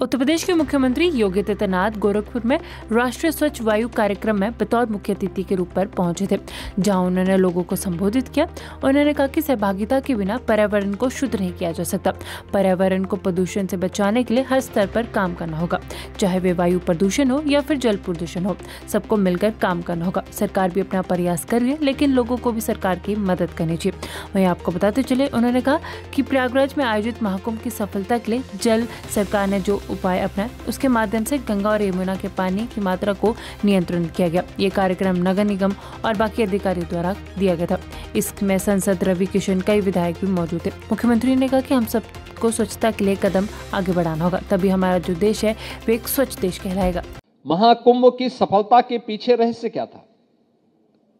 उत्तर प्रदेश के मुख्यमंत्री योगी आदित्यनाथ गोरखपुर में राष्ट्रीय स्वच्छ वायु कार्यक्रम में बतौर मुख्य अतिथि के रूप पर पहुंचे थे, जहां उन्होंने लोगों को संबोधित किया। उन्होंने कहा कि सहभागिता के बिना पर्यावरण को शुद्ध नहीं किया जा सकता। पर्यावरण को प्रदूषण से बचाने के लिए हर स्तर पर काम करना होगा, चाहे वे वायु प्रदूषण हो या फिर जल प्रदूषण हो, सबको मिलकर काम करना होगा। सरकार भी अपना प्रयास कर रही है, लेकिन लोगों को भी सरकार की मदद करनी चाहिए। वहीं आपको बताते चले, उन्होंने कहा कि प्रयागराज में आयोजित महाकुंभ की सफलता के लिए जल सरकार ने जो उपाय अपनाए, उसके माध्यम से गंगा और यमुना के पानी की मात्रा को नियंत्रित किया गया। ये कार्यक्रम नगर निगम और बाकी अधिकारियों द्वारा दिया गया था। इसमें सांसद रवि किशन, कई विधायक भी मौजूद थे। मुख्यमंत्री ने कहा कि हम सबको स्वच्छता के लिए कदम आगे बढ़ाना होगा, तभी हमारा जो देश है वो एक स्वच्छ देश कहलाएगा। महाकुंभ की सफलता के पीछे रहस्य क्या था?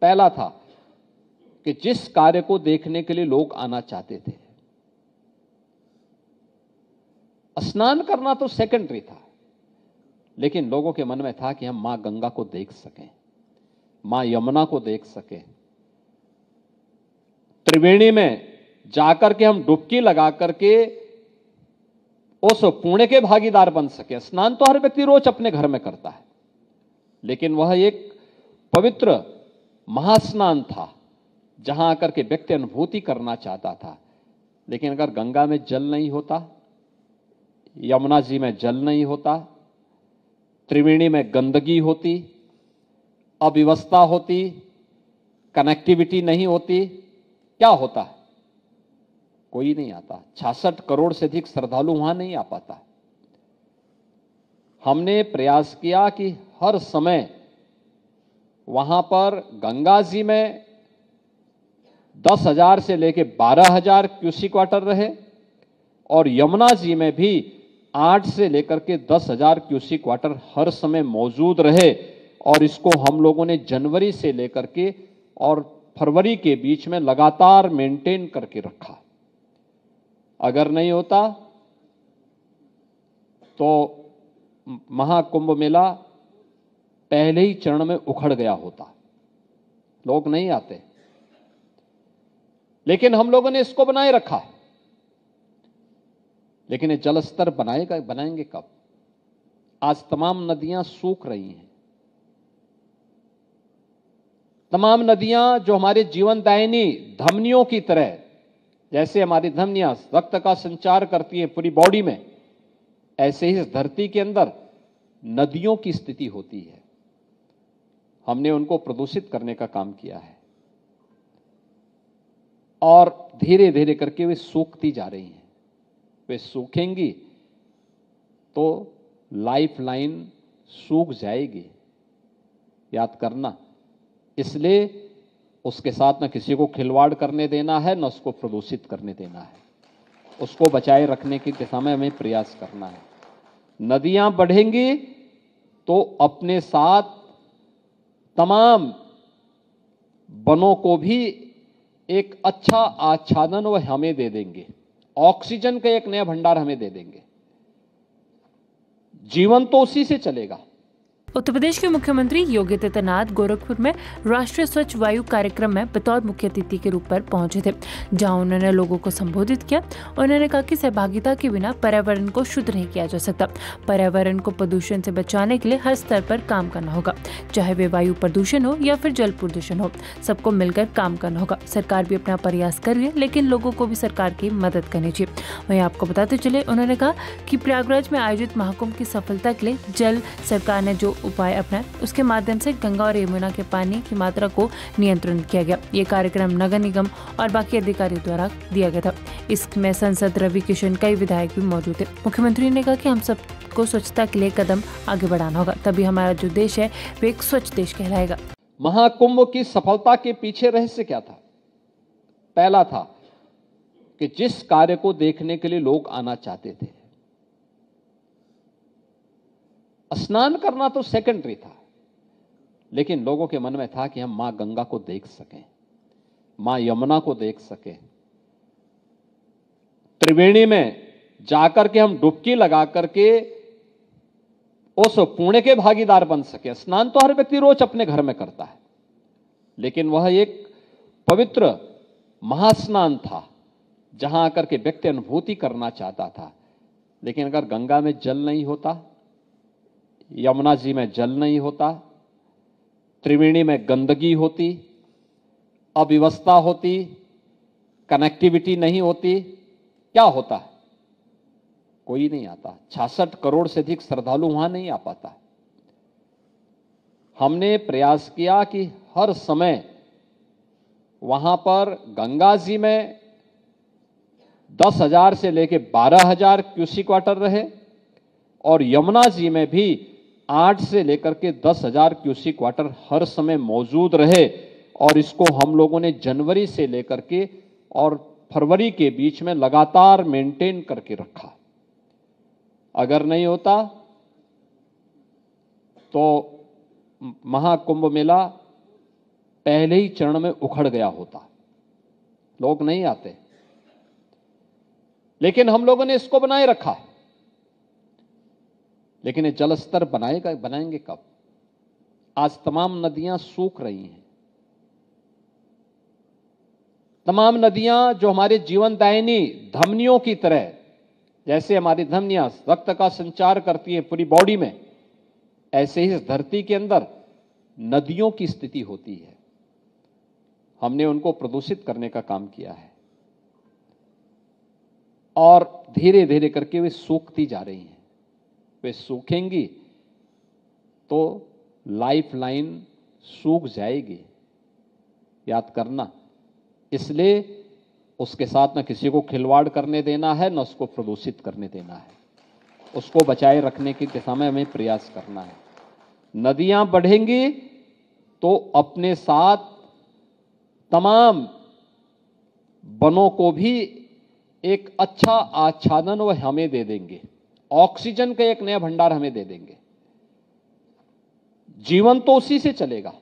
पहला था कि जिस कार्य को देखने के लिए लोग आना चाहते थे, स्नान करना तो सेकेंडरी था, लेकिन लोगों के मन में था कि हम मां गंगा को देख सकें, मां यमुना को देख सकें, त्रिवेणी में जाकर के हम डुबकी लगा करके उस पुण्य के भागीदार बन सके। स्नान तो हर व्यक्ति रोज अपने घर में करता है, लेकिन वह एक पवित्र महास्नान था जहां आकर के व्यक्ति अनुभूति करना चाहता था। लेकिन अगर गंगा में जल नहीं होता, यमुना जी में जल नहीं होता, त्रिवेणी में गंदगी होती, अव्यवस्था होती, कनेक्टिविटी नहीं होती, क्या होता? कोई नहीं आता। 66 करोड़ से अधिक श्रद्धालु वहां नहीं आ पाता। हमने प्रयास किया कि हर समय वहां पर गंगा जी में 10,000 से लेकर 12,000 क्यूसिक वाटर रहे और यमुना जी में भी 8 से लेकर के 10,000 क्यूसिक वाटर हर समय मौजूद रहे। और इसको हम लोगों ने जनवरी से लेकर के और फरवरी के बीच में लगातार मेंटेन करके रखा। अगर नहीं होता तो महाकुंभ मेला पहले ही चरण में उखड़ गया होता, लोग नहीं आते। लेकिन हम लोगों ने इसको बनाए रखा। लेकिन ये जल स्तर बनाएंगे कब? आज तमाम नदियां सूख रही हैं। तमाम नदियां जो हमारे जीवनदायिनी धमनियों की तरह, जैसे हमारी धमनियां रक्त का संचार करती हैं पूरी बॉडी में, ऐसे ही इस धरती के अंदर नदियों की स्थिति होती है। हमने उनको प्रदूषित करने का काम किया है और धीरे धीरे करके वे सूखती जा रही हैं। वे सूखेंगी तो लाइफ लाइन सूख जाएगी, याद करना। इसलिए उसके साथ न किसी को खिलवाड़ करने देना है, न उसको प्रदूषित करने देना है। उसको बचाए रखने की दिशा में हमें प्रयास करना है। नदियां बढ़ेंगी तो अपने साथ तमाम वनों को भी एक अच्छा आच्छादन वह हमें दे देंगे, ऑक्सीजन का एक नया भंडार हमें दे देंगे। जीवन तो उसी से चलेगा। उत्तर प्रदेश के मुख्यमंत्री योगी आदित्यनाथ गोरखपुर में राष्ट्रीय स्वच्छ वायु कार्यक्रम में बतौर मुख्य अतिथि के रूप पर पहुंचे थे, जहां उन्होंने लोगों को संबोधित किया। उन्होंने कहा कि सहभागिता के बिना पर्यावरण को शुद्ध नहीं किया जा सकता। पर्यावरण को प्रदूषण से बचाने के लिए हर स्तर पर काम करना होगा, चाहे वे वायु प्रदूषण हो या फिर जल प्रदूषण हो, सबको मिलकर काम करना होगा। सरकार भी अपना प्रयास कर रही है, लेकिन लोगों को भी सरकार की मदद करनी चाहिए। वहीं आपको बताते चले, उन्होंने कहा कि प्रयागराज में आयोजित महाकुंभ की सफलता के लिए जल सरकार ने जो उपाय अपनाए, उसके माध्यम से गंगा और यमुना के पानी की मात्रा को नियंत्रित किया गया। ये कार्यक्रम नगर निगम और बाकी अधिकारियों द्वारा दिया गया था। इसमें सांसद रवि किशन, कई विधायक भी मौजूद थे। मुख्यमंत्री ने कहा कि हम सबको स्वच्छता के लिए कदम आगे बढ़ाना होगा, तभी हमारा जो देश है वो एक स्वच्छ देश कहलाएगा। महाकुंभ की सफलता के पीछे रहस्य क्या था? पहला था कि जिस कार्य को देखने के लिए लोग आना चाहते थे, स्नान करना तो सेकेंडरी था, लेकिन लोगों के मन में था कि हम मां गंगा को देख सकें, मां यमुना को देख सकें, त्रिवेणी में जाकर के हम डुबकी लगा करके उस पुण्य के भागीदार बन सके। स्नान तो हर व्यक्ति रोज अपने घर में करता है, लेकिन वह एक पवित्र महास्नान था जहां आकर के व्यक्ति अनुभूति करना चाहता था। लेकिन अगर गंगा में जल नहीं होता, यमुना जी में जल नहीं होता, त्रिवेणी में गंदगी होती, अव्यवस्था होती, कनेक्टिविटी नहीं होती, क्या होता है? कोई नहीं आता। 66 करोड़ से अधिक श्रद्धालु वहां नहीं आ पाता। हमने प्रयास किया कि हर समय वहां पर गंगा जी में 10,000 से लेकर 12,000 क्यूसिक वाटर रहे और यमुना जी में भी 8 से लेकर के 10,000 क्यूसिक वाटर हर समय मौजूद रहे। और इसको हम लोगों ने जनवरी से लेकर के और फरवरी के बीच में लगातार मेंटेन करके रखा। अगर नहीं होता तो महाकुंभ मेला पहले ही चरण में उखड़ गया होता, लोग नहीं आते। लेकिन हम लोगों ने इसको बनाए रखा। लेकिन ये जल स्तर बनाएंगे कब? आज तमाम नदियां सूख रही हैं। तमाम नदियां जो हमारे जीवनदायिनी धमनियों की तरह, जैसे हमारी धमनियां रक्त का संचार करती है पूरी बॉडी में, ऐसे ही इस धरती के अंदर नदियों की स्थिति होती है। हमने उनको प्रदूषित करने का काम किया है और धीरे धीरे करके वे सूखती जा रही हैं। वे सूखेंगी तो लाइफ लाइन सूख जाएगी, याद करना। इसलिए उसके साथ न किसी को खिलवाड़ करने देना है, न उसको प्रदूषित करने देना है। उसको बचाए रखने की दिशा में हमें प्रयास करना है। नदियां बढ़ेंगी तो अपने साथ तमाम वनों को भी एक अच्छा आच्छादन वह हमें दे देंगे, ऑक्सीजन का एक नया भंडार हमें दे देंगे। जीवन तो उसी से चलेगा।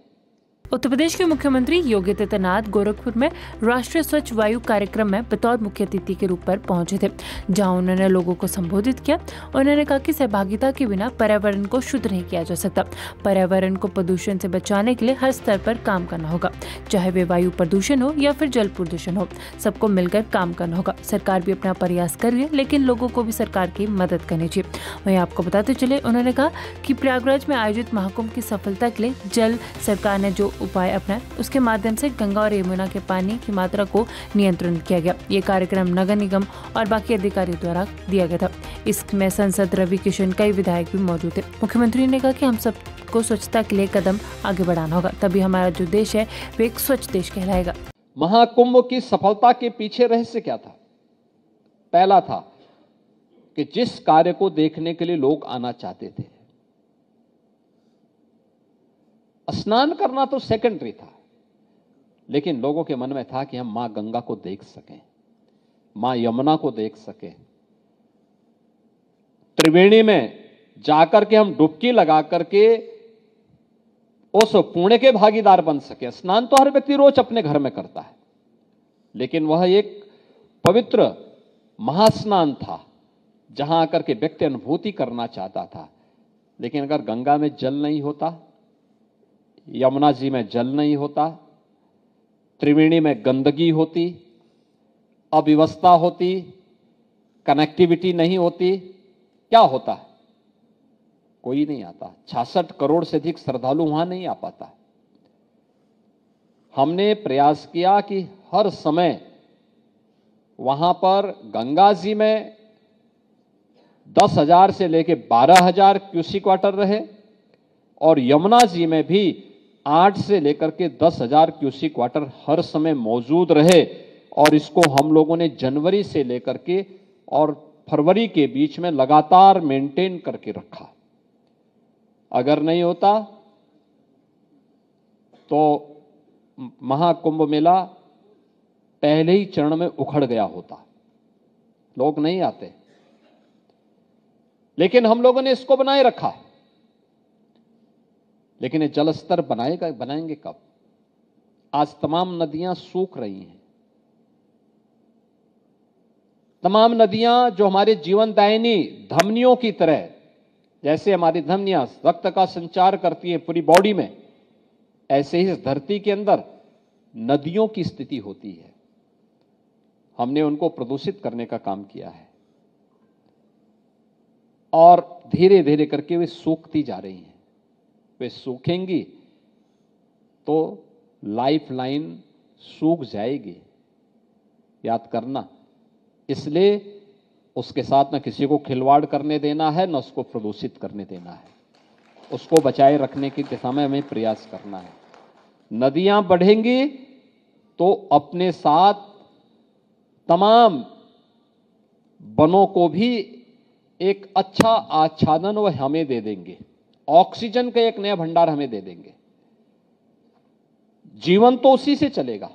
उत्तर प्रदेश के मुख्यमंत्री योगी आदित्यनाथ गोरखपुर में राष्ट्रीय स्वच्छ वायु कार्यक्रम में बतौर मुख्य अतिथि के रूप पर पहुंचे थे, जहां उन्होंने लोगों को संबोधित किया। उन्होंने कहा कि सहभागिता के बिना पर्यावरण को शुद्ध नहीं किया जा सकता। पर्यावरण को प्रदूषण से बचाने के लिए हर स्तर पर काम करना होगा, चाहे वे वायु प्रदूषण हो या फिर जल प्रदूषण हो, सबको मिलकर काम करना होगा। सरकार भी अपना प्रयास कर रही है, लेकिन लोगों को भी सरकार की मदद करनी चाहिए। वहीं आपको बताते चले, उन्होंने कहा कि प्रयागराज में आयोजित महाकुंभ की सफलता के लिए जल सरकार ने जो उपाय अपनाए, उसके माध्यम से गंगा और यमुना के पानी की मात्रा को नियंत्रण किया गया। ये कार्यक्रम नगर निगम और बाकी अधिकारियों द्वारा दिया गया था। इसमें सांसद रवि किशन, कई विधायक भी मौजूद थे। मुख्यमंत्री ने कहा कि हम सबको स्वच्छता के लिए कदम आगे बढ़ाना होगा, तभी हमारा जो देश है वो एक स्वच्छ देश कहलाएगा। महाकुंभ की सफलता के पीछे रहस्य क्या था? पहला था कि जिस कार्य को देखने के लिए लोग आना चाहते थे, स्नान करना तो सेकेंडरी था, लेकिन लोगों के मन में था कि हम मां गंगा को देख सकें, मां यमुना को देख सकें, त्रिवेणी में जाकर के हम डुबकी लगा करके उस पुण्य के भागीदार बन सके। स्नान तो हर व्यक्ति रोज अपने घर में करता है, लेकिन वह एक पवित्र महास्नान था जहां आकर के व्यक्ति अनुभूति करना चाहता था। लेकिन अगर गंगा में जल नहीं होता, यमुना जी में जल नहीं होता, त्रिवेणी में गंदगी होती, अव्यवस्था होती, कनेक्टिविटी नहीं होती, क्या होता है? कोई नहीं आता। 66 करोड़ से अधिक श्रद्धालु वहां नहीं आ पाता। हमने प्रयास किया कि हर समय वहां पर गंगा जी में 10,000 से लेकर 12,000 क्यूसिक वाटर रहे और यमुना जी में भी 8 से लेकर के 10,000 क्यूसिक वाटर हर समय मौजूद रहे। और इसको हम लोगों ने जनवरी से लेकर के और फरवरी के बीच में लगातार मेंटेन करके रखा। अगर नहीं होता तो महाकुंभ मेला पहले ही चरण में उखड़ गया होता, लोग नहीं आते। लेकिन हम लोगों ने इसको बनाए रखा। लेकिन ये जल स्तर बनाएंगे कब? आज तमाम नदियां सूख रही हैं। तमाम नदियां जो हमारे जीवनदायिनी धमनियों की तरह, जैसे हमारी धमनियां रक्त का संचार करती है पूरी बॉडी में, ऐसे ही इस धरती के अंदर नदियों की स्थिति होती है। हमने उनको प्रदूषित करने का काम किया है। और धीरे धीरे करके वे सूखती जा रही हैं। वे सूखेंगी तो लाइफ लाइन सूख जाएगी, याद करना। इसलिए उसके साथ न किसी को खिलवाड़ करने देना है, न उसको प्रदूषित करने देना है। उसको बचाए रखने की दिशा में हमें प्रयास करना है। नदियां बढ़ेंगी तो अपने साथ तमाम वनों को भी एक अच्छा आच्छादन वह हमें दे देंगे, ऑक्सीजन का एक नया भंडार हमें दे देंगे। जीवन तो उसी से चलेगा।